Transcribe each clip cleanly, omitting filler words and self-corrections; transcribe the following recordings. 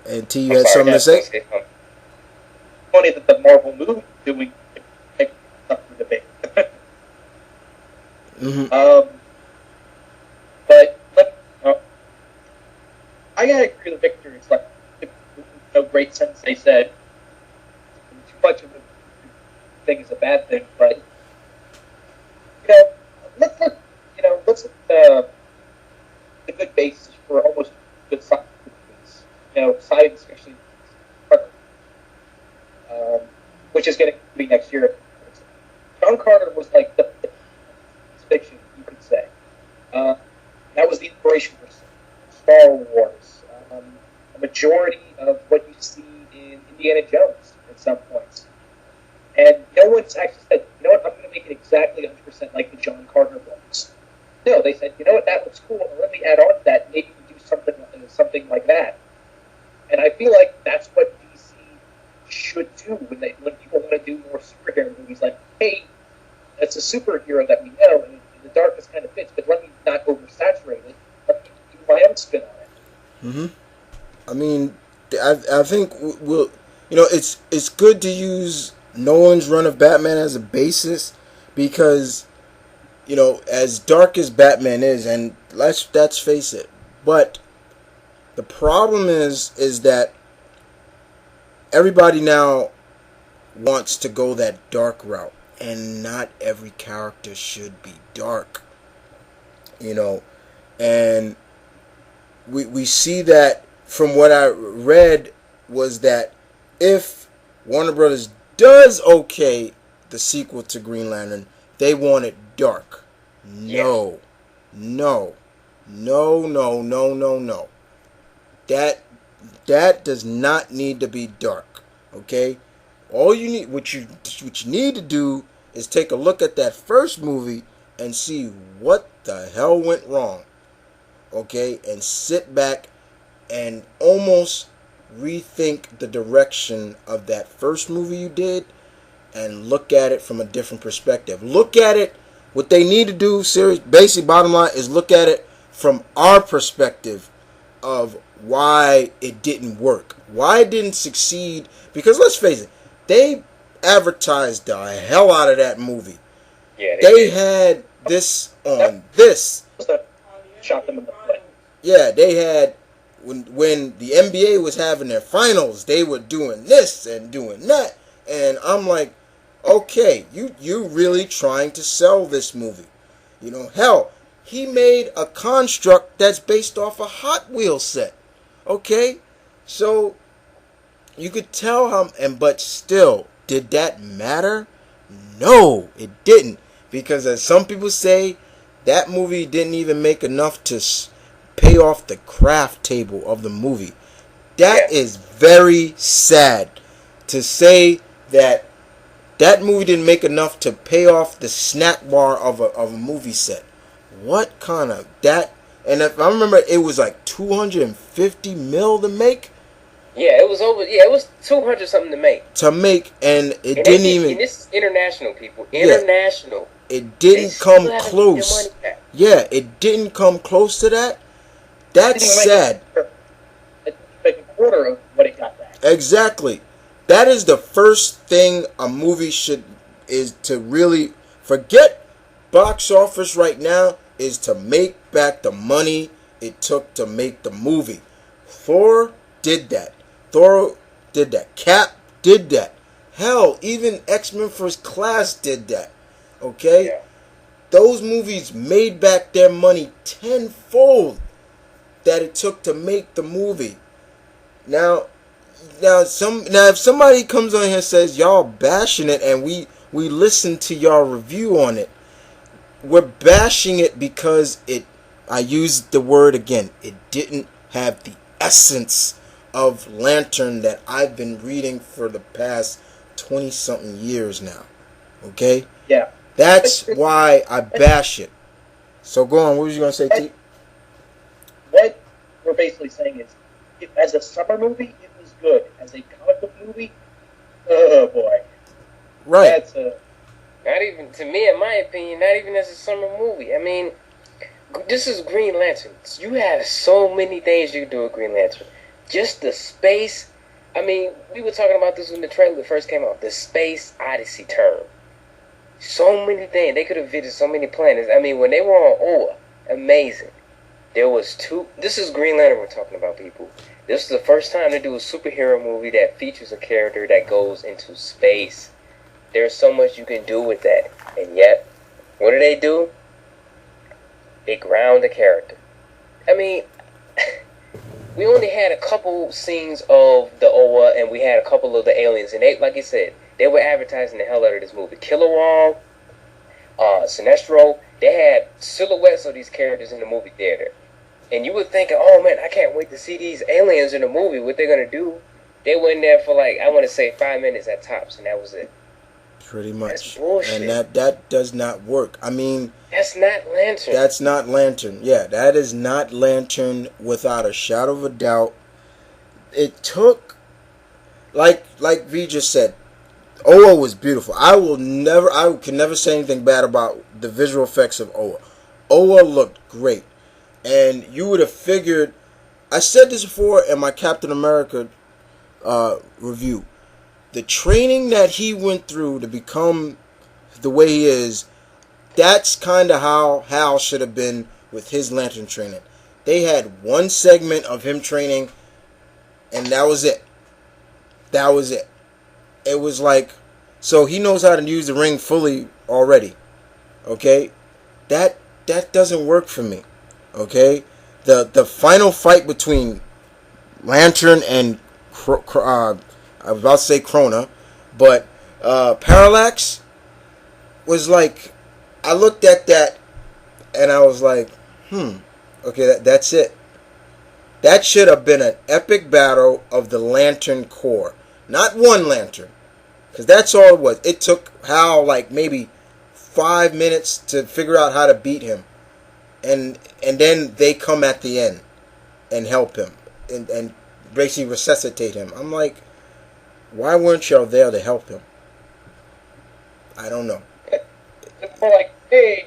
And T, you I'm had sorry, something to I was going say? to say something. Funny that the Marvel movie doing up for debate. Mm-hmm. But I gotta agree with Victor. It's like no great sense. They said too much of a thing is a bad thing, but you know, let's look. Let's look the good basis for almost good science movies. Science especially, um, which is going to be next year. John Carter was like the fiction, you could say. Uh, that was the inspiration for Star Wars. A majority of what you see in Indiana Jones at some points. And no one's actually said, you know what, I'm going to make it exactly 100% like the John Carter books. No, they said, you know what, that looks cool. Let me add on to that. Maybe we do something like that. And I feel like that's what DC should do when people want to do more superhero movies. Like, hey, it's a superhero that we know, and the darkness kind of fits, but let me not oversaturate it. Let me do my own spin on it. Mm-hmm. I mean, I think we'll, it's good to use Nolan's run of Batman as a basis because, as dark as Batman is, and let's face it, but the problem is that everybody now wants to go that dark route, and not every character should be dark, and we see that from what I read was that if Warner Brothers does okay the sequel to Green Lantern, they want it dark. Yeah. No, no, no, no, no, no, no. That does not need to be dark. Okay, all you need, what you need to do is take a look at that first movie and see what the hell went wrong. Okay, and sit back and almost rethink the direction of that first movie you did and look at it from a different perspective. Look at it, what they need to do, basic bottom line, is look at it from our perspective of why it didn't work, why it didn't succeed. Because let's face it, they advertised the hell out of that movie. Yeah, they had this on this. Shot them in the foot. Yeah, they had when the NBA was having their finals, they were doing this and doing that, and I'm like, okay, you really trying to sell this movie? Hell, he made a construct that's based off a Hot Wheels set. Okay, so you could tell but still, did that matter? No, it didn't, because as some people say, that movie didn't even make enough to pay off the craft table of the movie. That is very sad to say that movie didn't make enough to pay off the snack bar of a movie set. What kind of that? And if I remember, it was like 250 mil to make. Yeah, it was over. Yeah, it was 200 something to make. And it didn't even. And this is international, people. International. Yeah, it didn't come close. Yeah, it didn't come close to that. That's sad. Like a quarter of what it got back. Exactly. That is the first thing a movie is to really forget box office right now, is to make back the money it took to make the movie. Thor did that. Cap did that. Hell, even X-Men First Class did that. Okay? Yeah. Those movies made back their money tenfold that it took to make the movie. Now if somebody comes on here and says y'all bashing it, and we listen to y'all review on it, we're bashing it because I used the word again, it didn't have the essence of Lantern that I've been reading for the past 20 something years now. Okay? Yeah. That's why I bash it. So go on, what was you going to say, T? What we're basically saying is, as a summer movie, it was good. As a comic book movie, oh boy. Right. Not even, to me, in my opinion, not even as a summer movie. I mean, this is Green Lantern. You have so many things you can do with Green Lantern. just the space. I mean, we were talking about this when the trailer first came out. The Space Odyssey term. So many things. They could have visited so many planets. I mean, when they were on Oa, amazing. There was two. This is Green Lantern we're talking about, people. This is the first time to do a superhero movie that features a character that goes into space. There's so much you can do with that. And yet, what do? They ground the character. I mean, we only had a couple scenes of the Oa, and we had a couple of the aliens. And they, like I said, they were advertising the hell out of this movie. Kilowog, Sinestro, they had silhouettes of these characters in the movie theater. And you were thinking, oh man, I can't wait to see these aliens in the movie, what they're going to do. They were in there for like, I want to say 5 minutes at tops, and that was it. Pretty much. That's bullshit. And that does not work. I mean... That's not Lantern. That's not Lantern. Yeah, that is not Lantern without a shadow of a doubt. It took... Like V just said, Oa was beautiful. I can never say anything bad about the visual effects of Oa. Oa looked great. And you would have figured... I said this before in my Captain America review. The training that he went through to become the way he is, that's kind of how Hal should have been with his Lantern training. They had one segment of him training, and that was it. That was it. It was like, so he knows how to use the ring fully already. Okay? That doesn't work for me. Okay? The final fight between Lantern and I was about to say Krona, but Parallax was like, I looked at that and I was like, okay, that's it. That should have been an epic battle of the Lantern Corps. Not one Lantern, because that's all it was. It took Hal like maybe 5 minutes to figure out how to beat him. And then they come at the end and help him and basically resuscitate him. I'm like, why weren't y'all there to help him? I don't know. It's more like, hey,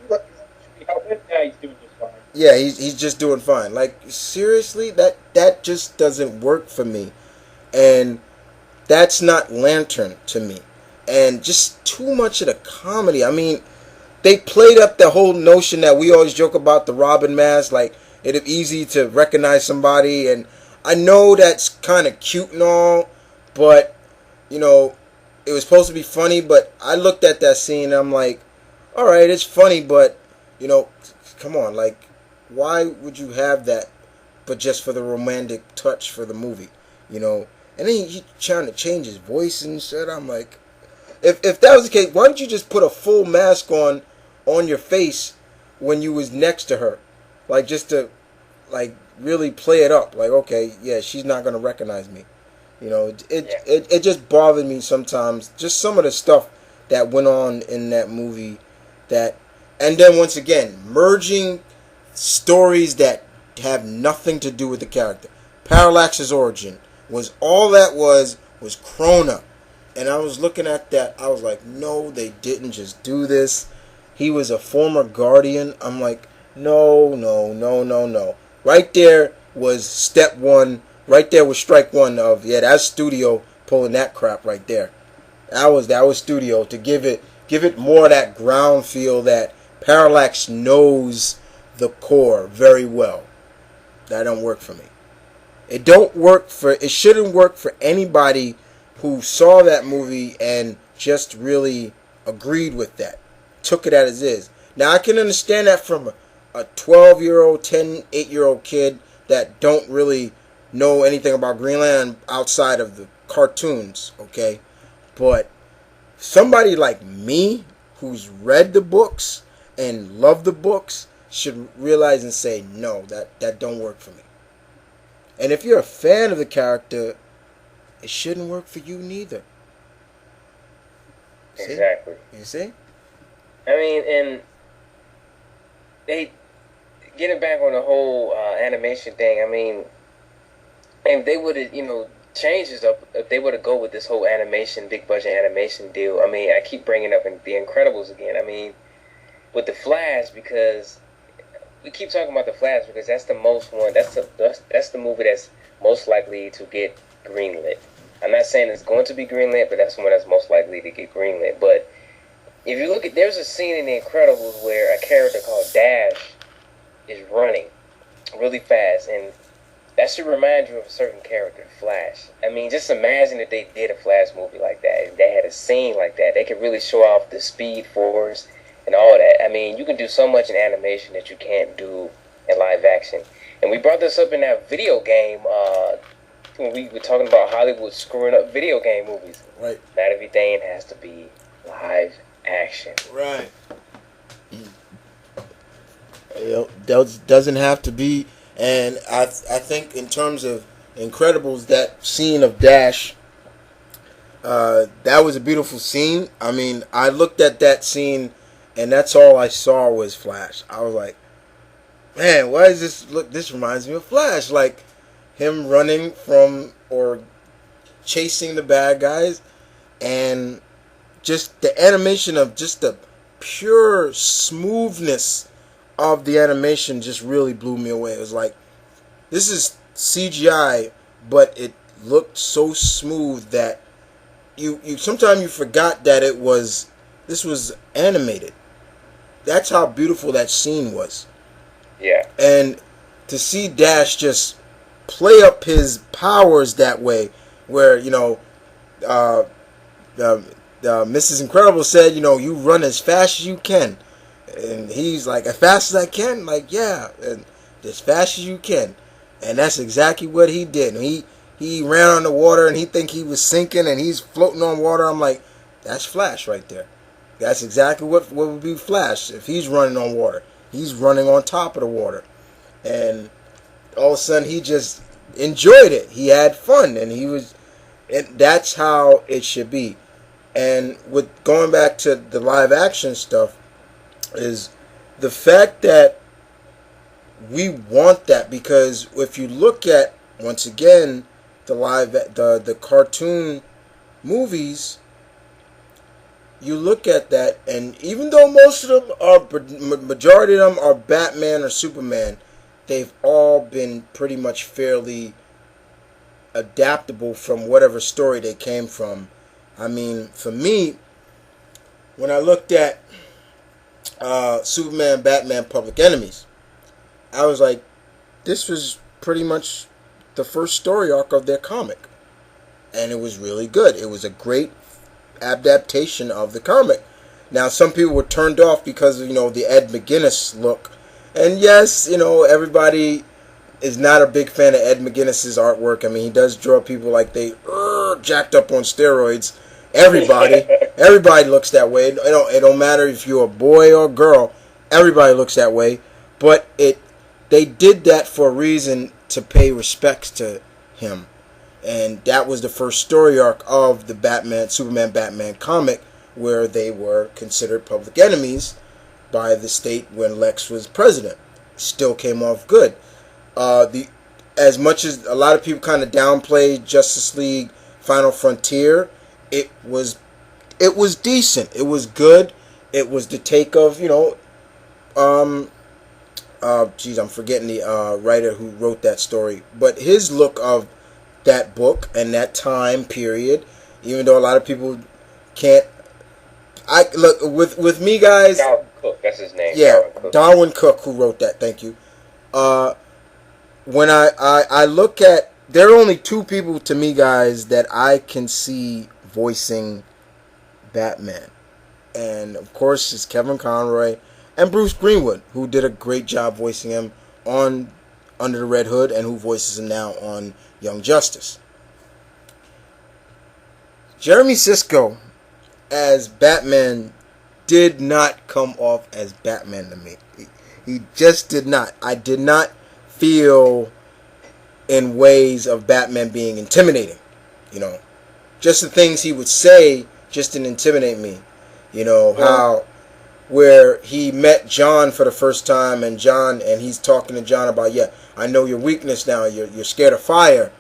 look, should we help him? Yeah, he's doing just fine. Yeah, he's just doing fine. Like, seriously? That just doesn't work for me. And that's not Lantern to me. And just too much of the comedy. I mean, they played up the whole notion that we always joke about the Robin mask. Like, it's easy to recognize somebody. And I know that's kind of cute and all. But, you know, it was supposed to be funny, but I looked at that scene and I'm like, alright, it's funny, but, you know, come on, like, why would you have that, but just for the romantic touch for the movie, you know? And then he trying to change his voice and shit. I'm like, if that was the case, why don't you just put a full mask on your face when you was next to her? Like, just to, like, really play it up. Like, okay, yeah, she's not going to recognize me. You know, it just bothered me sometimes. Just some of the stuff that went on in that movie. And then once again, merging stories that have nothing to do with the character. Parallax's origin was all that was Krona. And I was looking at that. I was like, no, they didn't just do this. He was a former Guardian. I'm like, no. Right there was step one. Right there was strike one of, yeah, that's studio pulling that crap right there. That was studio to give it more of that ground feel that Parallax knows the core very well. That don't work for me. It shouldn't work for anybody who saw that movie and just really agreed with that. Took it as is. Now I can understand that from a 12-year-old, 8-year-old kid that don't really know anything about Green Lantern outside of the cartoons, okay? But somebody like me who's read the books and loved the books should realize and say, no, that don't work for me. And if you're a fan of the character, it shouldn't work for you neither. See? Exactly. You see? I mean, and they getting back on the whole animation thing. I mean, if they would have, changed this up, if they were to go with this whole animation, big budget animation deal. I mean, I keep bringing up The Incredibles again. I mean, with the Flash, because we keep talking about the Flash because that's the most one. That's the movie that's most likely to get greenlit. I'm not saying it's going to be greenlit, but that's the one that's most likely to get greenlit. But if you look at, there's a scene in The Incredibles where a character called Dash is running really fast, and that should remind you of a certain character, Flash. I mean, just imagine if they did a Flash movie like that. If they had a scene like that, they could really show off the Speed Force and all that. I mean, you can do so much in animation that you can't do in live action. And we brought this up in that video game when we were talking about Hollywood screwing up video game movies. Right. Not everything has to be live action. Right. Doesn't have to be. And I think in terms of Incredibles, that scene of Dash, that was a beautiful scene. I mean, I looked at that scene, and that's all I saw was Flash. I was like, man, why is this? Look, this reminds me of Flash. Like him running from or chasing the bad guys, and just the animation of just the pure smoothness of the animation just really blew me away. It was like, this is CGI, but it looked so smooth that you sometimes you forgot that this was animated. That's how beautiful that scene was. Yeah. And to see Dash just play up his powers that way, where Mrs. Incredible said, you run as fast as you can. And he's like, as fast as I can? Like, yeah, and as fast as you can. And that's exactly what he did. And he ran on the water, and he think he was sinking, and he's floating on water. I'm like, that's Flash right there. That's exactly what would be Flash if he's running on water. He's running on top of the water. And all of a sudden, he just enjoyed it. He had fun, and that's how it should be. And with going back to the live action stuff, is the fact that we want that, because if you look at, once again, the cartoon movies, you look at that, and even though most of them majority of them are Batman or Superman, they've all been pretty much fairly adaptable from whatever story they came from. I mean, for me, when I looked at Superman, Batman, Public Enemies, I was like, this was pretty much the first story arc of their comic, and it was really good. It was a great adaptation of the comic. Now, some people were turned off because of the Ed McGuinness look, and yes, everybody is not a big fan of Ed McGuinness's artwork. I mean, he does draw people like they jacked up on steroids. Everybody looks that way. It don't matter if you're a boy or a girl. Everybody looks that way. But they did that for a reason, to pay respects to him. And that was the first story arc of the Superman Batman comic, where they were considered public enemies by the state when Lex was president. Still came off good. As much as a lot of people kind of downplayed Justice League Final Frontier, it was decent. It was good. It was the take of I'm forgetting the writer who wrote that story, but his look of that book and that time period, even though a lot of people can't. I look with me, guys. Darwin Cook, that's his name. Yeah, Darwin Cook, who wrote that. Thank you. When I look at, there are only two people to me, guys, that I can see voicing Batman, and of course it's Kevin Conroy and Bruce Greenwood, who did a great job voicing him on Under the Red Hood, and who voices him now on Young Justice. Jeremy Sisko as Batman did not come off as Batman to me. He just did not. I did not feel in ways of Batman being intimidating. Just the things he would say just didn't intimidate me. How where he met John for the first time, and he's talking to John about, I know your weakness now. You're scared of fire,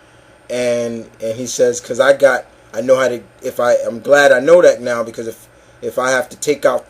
and he says, because I'm glad I know that now, because if I have to take out